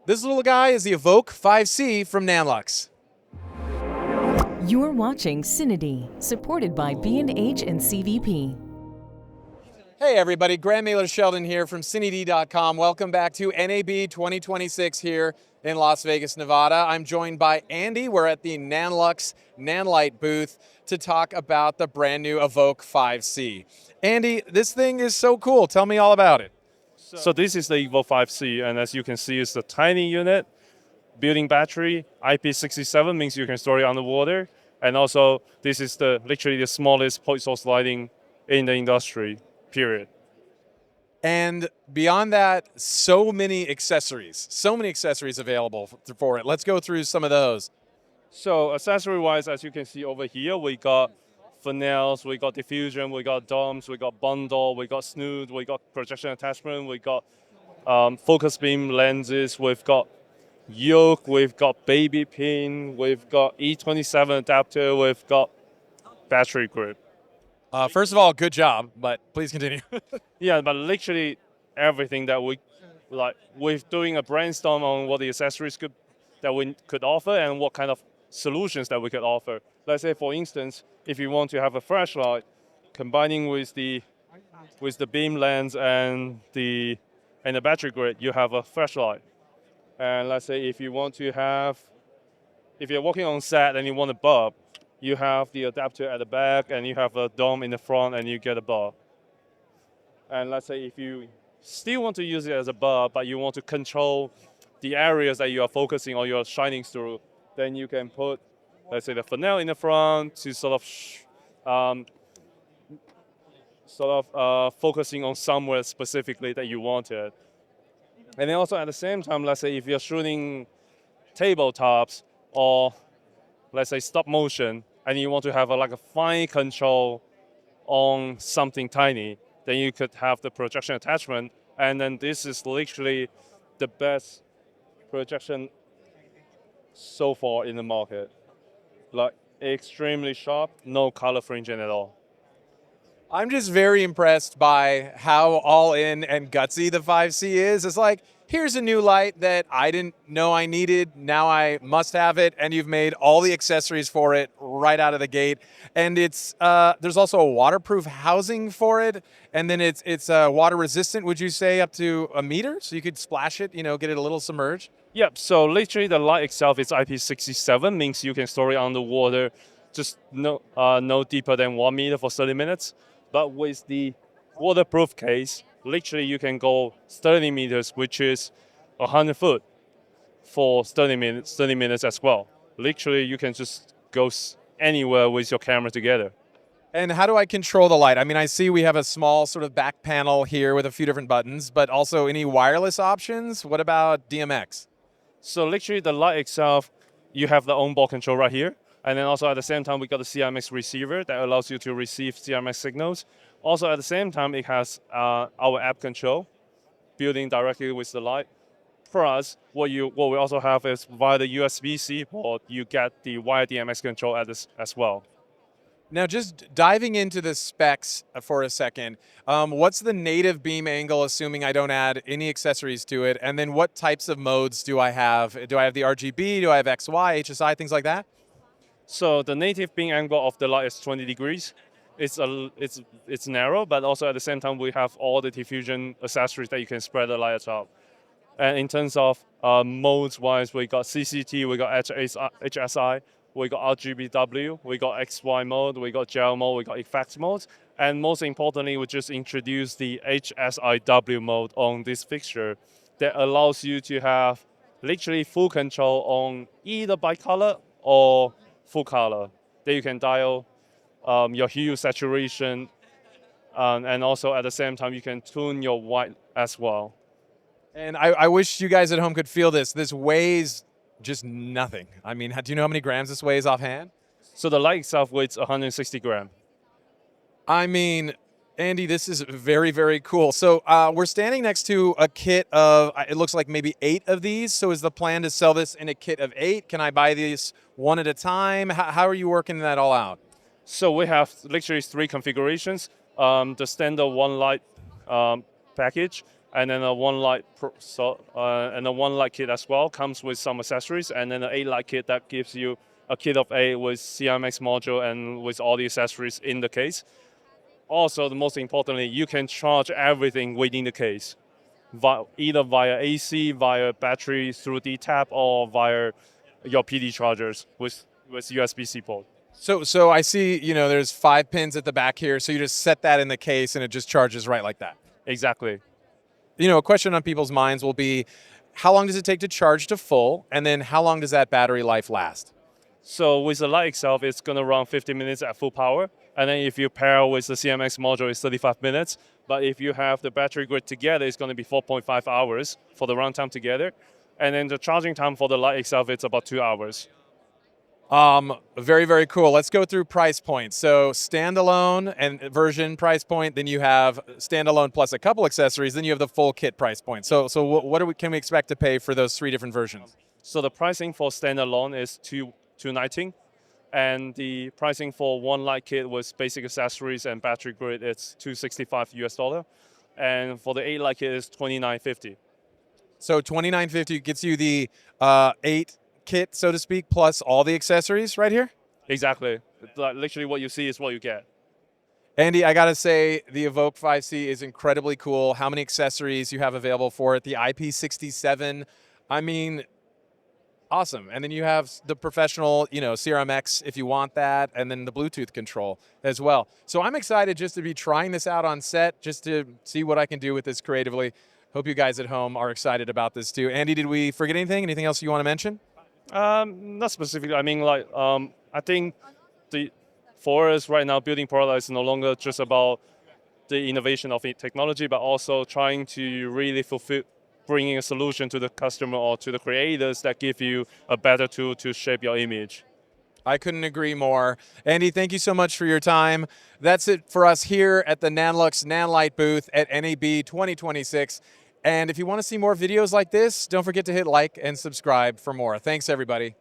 This little guy is the Evoke 5C from NANLUX. You're watching CineD, supported by B&H and CVP. Hey everybody, Graham Mailer-Sheldon here from CineD.com. Welcome back to NAB 2026 here in Las Vegas, Nevada. I'm joined by Andy. We're at the NANLUX Nanlight booth to talk about the brand new Evoke 5C. Andy, this thing is so cool. Tell me all about it. So this is the Evoke 5C, and as you can see, it's a tiny unit, building battery, IP67 means you can store it underwater, and also this is literally the smallest point source lighting in the industry, period. And beyond that, so many accessories available for it. Let's go through some of those. So accessory-wise, as you can see over here, we got funnels, we got diffusion, we got domes, we got bundle, we got snood, we got projection attachment, we got focus beam lenses, we've got yoke, we've got baby pin, we've got E27 adapter, we've got battery grip. First of all, good job, but please continue. Yeah, but literally everything that we're doing a brainstorm on what the accessories that we could offer and what kind of solutions that we could offer. Let's say, for instance, if you want to have a flashlight, combining with the beam lens and the battery grid, you have a flashlight. And let's say if you're walking on set and you want a bulb, you have the adapter at the back and you have a dome in the front and you get a bulb. And let's say if you still want to use it as a bulb, but you want to control the areas that you are focusing or you're shining through, then you can put, let's say, the funnel in the front to sort of focusing on somewhere specifically that you wanted. And then also at the same time, let's say if you're shooting tabletops or let's say stop motion, and you want to have a fine control on something tiny, then you could have the projection attachment. And then this is literally the best projection so far in the market. Like extremely sharp, no color fringing at all. I'm just very impressed by how all in and gutsy the 5C is. It's like, here's a new light that I didn't know I needed. Now I must have it. And you've made all the accessories for it right out of the gate. And it's there's also a waterproof housing for it. And then it's water resistant, would you say, up to a meter? So you could splash it, get it a little submerged. Yep, so literally the light itself is IP67, means you can store it underwater just no deeper than 1 meter for 30 minutes. But with the waterproof case, literally you can go 30 meters, which is 100 foot for 30 minutes as well. Literally you can just go anywhere with your camera together. And how do I control the light? I mean, I see we have a small sort of back panel here with a few different buttons, but also any wireless options? What about DMX? So literally the light itself, you have the onboard control right here. And then also at the same time, we got the CMX receiver that allows you to receive CMX signals. Also at the same time, it has our app control, building directly with the light. Plus, what we also have is via the USB-C port, you get the wired DMX control as well. Now, just diving into the specs for a second, what's the native beam angle, assuming I don't add any accessories to it? And then what types of modes do I have? Do I have the RGB? Do I have XY, HSI, things like that? So the native beam angle of the light is 20 degrees. It's narrow, but also at the same time, we have all the diffusion accessories that you can spread the light out. And in terms of modes-wise, we got CCT, we got HSI, we got RGBW, we got XY mode, we got gel mode, we got effects mode. And most importantly, we just introduced the HSIW mode on this fixture that allows you to have literally full control on either bicolor or full color. Then you can dial your hue saturation, and also at the same time you can tune your white as well. And I wish you guys at home could feel this. This weighs just nothing. I mean, do you know how many grams this weighs offhand? So the light itself weighs 160 grams. I mean, Andy, this is very, very cool. So we're standing next to a kit of, it looks like maybe 8 of these. So is the plan to sell this in a kit of 8? Can I buy these one at a time? How are you working that all out? So we have literally 3 configurations. The standard one light package, and then a one light and a one light kit as well comes with some accessories, and then an 8 light kit that gives you a kit of 8 with CMX module and with all the accessories in the case. Also, the most importantly, you can charge everything within the case, either via AC, via battery through the tap, or via your PD chargers with USB-C port. So I see, there's 5 pins at the back here. So you just set that in the case and it just charges right like that. Exactly. A question on people's minds will be, how long does it take to charge to full? And then how long does that battery life last? So with the light itself, it's going to run 50 minutes at full power. And then if you pair with the CMX module, it's 35 minutes. But if you have the battery grid together, it's going to be 4.5 hours for the runtime together. And then the charging time for the light itself, it's about 2 hours. Very, very cool. Let's go through price points. So standalone and version price point, then you have standalone plus a couple accessories, then you have the full kit price point. So what can we expect to pay for those 3 different versions? So the pricing for standalone is $219, and the pricing for one light kit with basic accessories and battery grid, it's $265 US. And for the 8 light kit, it's $29.50. So $29.50 gets you the 8 kit, so to speak, plus all the accessories right here? Exactly. Like, literally what you see is what you get. Andy, I gotta say, the Evoke 5C is incredibly cool. How many accessories you have available for it? The IP67, I mean, awesome. And then you have the professional, CRMX if you want that, and then the Bluetooth control as well. So I'm excited just to be trying this out on set, just to see what I can do with this creatively. Hope you guys at home are excited about this too. Andy, did we forget anything? Anything else you want to mention? Not specifically. I mean, I think for us right now, building product is no longer just about the innovation of technology, but also trying to really fulfill, bringing a solution to the customer or to the creators that give you a better tool to shape your image. I couldn't agree more. Andy, thank you so much for your time. That's it for us here at the NANLUX Nanlight booth at NAB 2026. And if you want to see more videos like this, don't forget to hit like and subscribe for more. Thanks, everybody.